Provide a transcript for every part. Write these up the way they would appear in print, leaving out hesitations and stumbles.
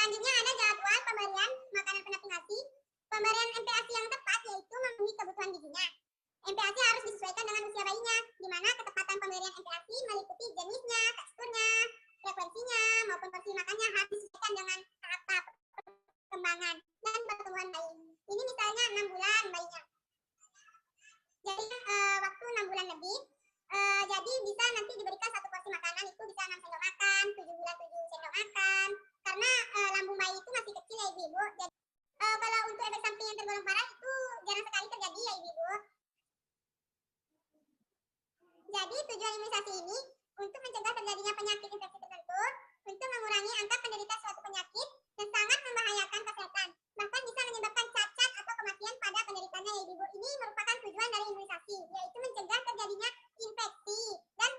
Selanjutnya ada jadwal pemberian makanan pendamping ASI. Pemberian MPASI yang tepat yaitu memenuhi kebutuhan gizinya. MPASI harus disesuaikan dengan usia bayinya, di mana ketepatan pemberian MPASI meliputi jenisnya, teksturnya, frekuensinya, maupun porsi makannya harus disesuaikan dengan tahap perkembangan dan pertumbuhan bayi. Ini misalnya 6 bulan bayinya. Jadi waktu 6 bulan lebih, jadi bisa nanti diberikan satu porsi makanan itu bisa 6 sendok makan, 7 bulan 7 sendok makan, karena lambung bayi itu masih kecil ya ibu-ibu. Jadi kalau untuk efek samping yang tergolong parah itu jarang sekali terjadi ya ibu-ibu. Jadi tujuan imunisasi ini untuk mencegah terjadinya penyakit infeksi tertentu, untuk mengurangi angka penderita suatu penyakit yang sangat membahayakan kesehatan, bahkan bisa menyebabkan cacat atau kematian pada penderitanya ya ibu. Ini merupakan tujuan dari imunisasi, yaitu mencegah terjadinya infeksi dan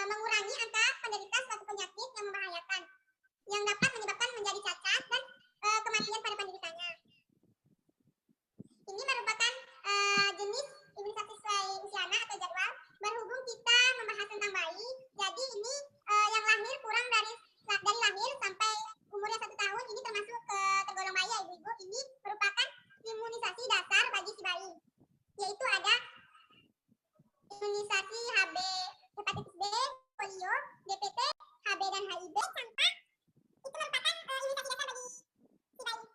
mengurangi angka penderita suatu penyakit yang membahayakan, yang dapat menyebabkan menjadi cacat dan kematian pada penderitanya. Ini merupakan jenis imunisasi sesuai usia anak atau jadwal. Berhubung kita membahas tentang bayi, jadi ini yang lahir kurang dari lahir sampai umurnya 1 tahun, ini termasuk tergolong bayi ya ibu-ibu. Ini merupakan imunisasi dasar bagi si bayi, yaitu ada imunisasi HB, hepatitis B, polio, DPT, HB dan HIV, campak. Itu merupakan imunisasi dasar bagi si bayi.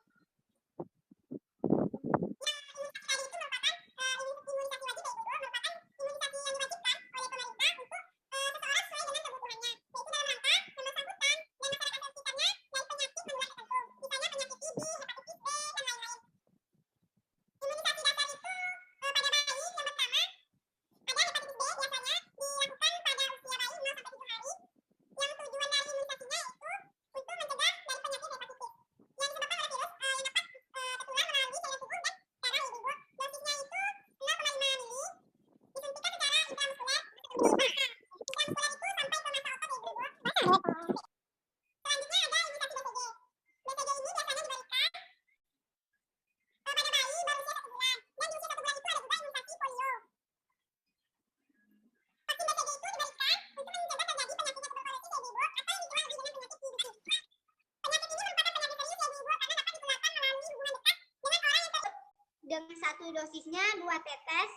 Dengan satu dosisnya 2 tetes.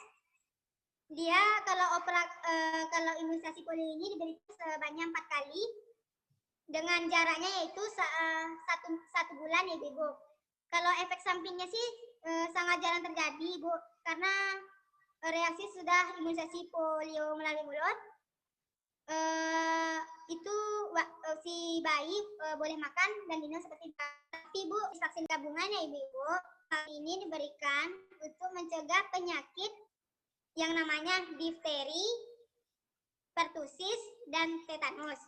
Dia kalau imunisasi polio ini diberikan sebanyak 4 kali dengan jaraknya yaitu satu bulan ya ibu. Kalau efek sampingnya sih sangat jarang terjadi ibu, karena reaksi sudah imunisasi polio melalui mulut. Itu si bayi boleh makan dan minum seperti itu. Tapi ibu, vaksin gabungan ya ibu. Hal ini diberikan untuk mencegah penyakit yang namanya difteri, pertusis, dan tetanus.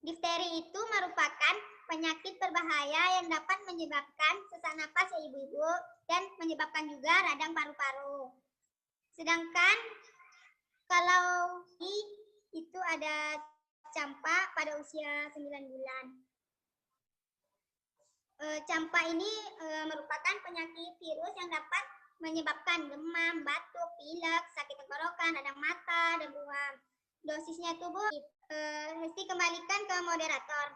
Difteri itu merupakan penyakit berbahaya yang dapat menyebabkan sesak napas ya ibu-ibu dan menyebabkan juga radang paru-paru. Sedangkan kalau itu ada campak pada usia 9 bulan. Campak ini merupakan penyakit virus yang dapat menyebabkan demam, batuk, pilek, sakit tenggorokan, radang mata, dan ruam. Dosisnya itu Bu, Hesti kembalikan ke moderator.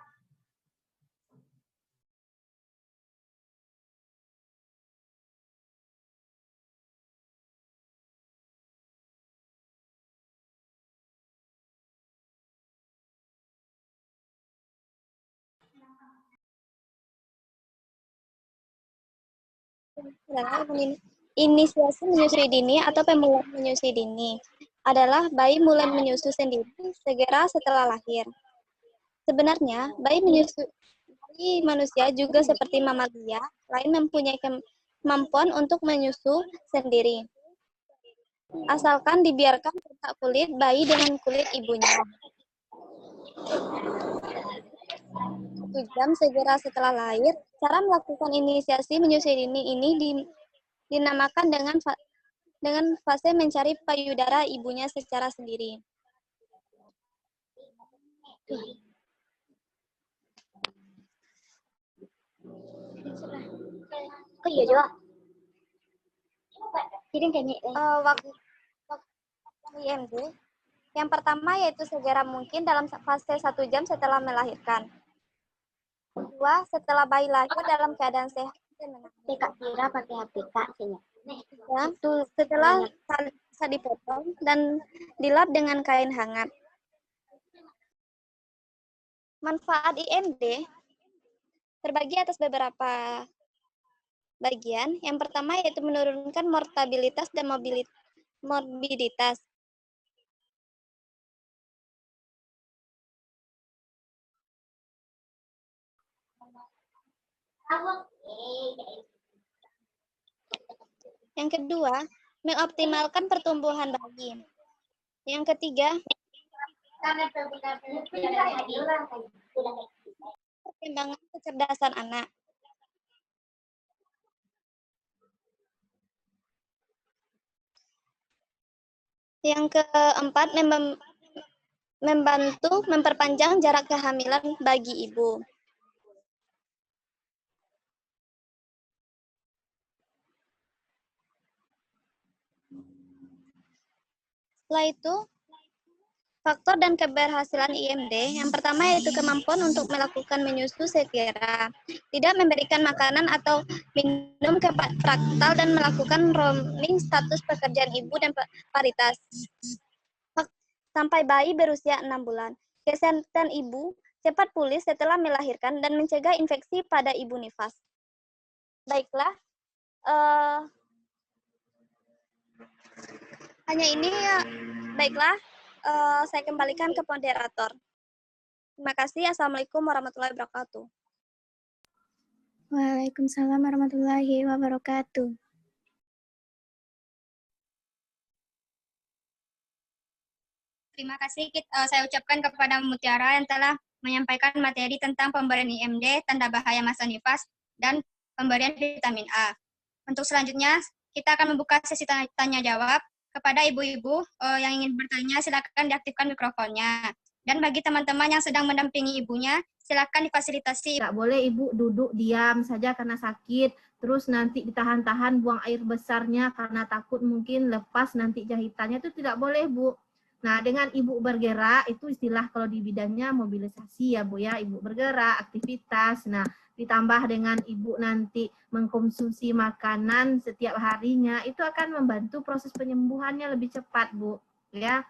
Inisiasi menyusui dini atau pemulihan menyusui dini adalah bayi mulai menyusu sendiri segera setelah lahir. Sebenarnya, bayi manusia juga seperti mamalia lain mempunyai kemampuan untuk menyusu sendiri. Asalkan dibiarkan kontak kulit bayi dengan kulit ibunya. 1 jam segera setelah lahir, cara melakukan inisiasi menyusui dini ini dinamakan dengan fase mencari payudara ibunya secara sendiri. Oh iya juga. Jadi kayaknya waktu IMD yang pertama yaitu segera mungkin dalam fase 1 jam setelah melahirkan. kedua, setelah bayi lahir dalam keadaan sehat dan menangis. Kak Kira pakai HP Kak sini. Ya, setelah bisa dipotong dan dilap dengan kain hangat. Manfaat IMD terbagi atas beberapa bagian. Yang pertama yaitu menurunkan mortalitas dan morbiditas. Yang kedua, mengoptimalkan pertumbuhan bayi. Yang ketiga, perkembangan kecerdasan anak. Yang keempat, membantu memperpanjang jarak kehamilan bagi ibu. Setelah itu, faktor dan keberhasilan IMD, yang pertama yaitu kemampuan untuk melakukan menyusu secara tidak memberikan makanan atau minum ke fraktal dan melakukan roaming status pekerjaan ibu dan paritas sampai bayi berusia 6 bulan. Kesehatan ibu cepat pulih setelah melahirkan dan mencegah infeksi pada ibu nifas. Baiklah, hanya ini ya. Baiklah, saya kembalikan ke moderator. Terima kasih. Assalamualaikum warahmatullahi wabarakatuh. Waalaikumsalam warahmatullahi wabarakatuh. Terima kasih saya ucapkan kepada Mutiara yang telah menyampaikan materi tentang pemberian IMD, tanda bahaya masa nifas, dan pemberian vitamin A. Untuk selanjutnya, kita akan membuka sesi tanya-jawab. Kepada ibu-ibu yang ingin bertanya, silakan diaktifkan mikrofonnya. Dan bagi teman-teman yang sedang mendampingi ibunya, silakan difasilitasi. Tidak boleh ibu duduk diam saja karena sakit, terus nanti ditahan-tahan buang air besarnya karena takut mungkin lepas nanti jahitannya, itu tidak boleh Bu. Nah, dengan ibu bergerak, itu istilah kalau di bidangnya mobilisasi ya Bu ya, ibu bergerak, aktivitas. Nah, ditambah dengan ibu nanti mengkonsumsi makanan setiap harinya, itu akan membantu proses penyembuhannya lebih cepat Bu. Ya,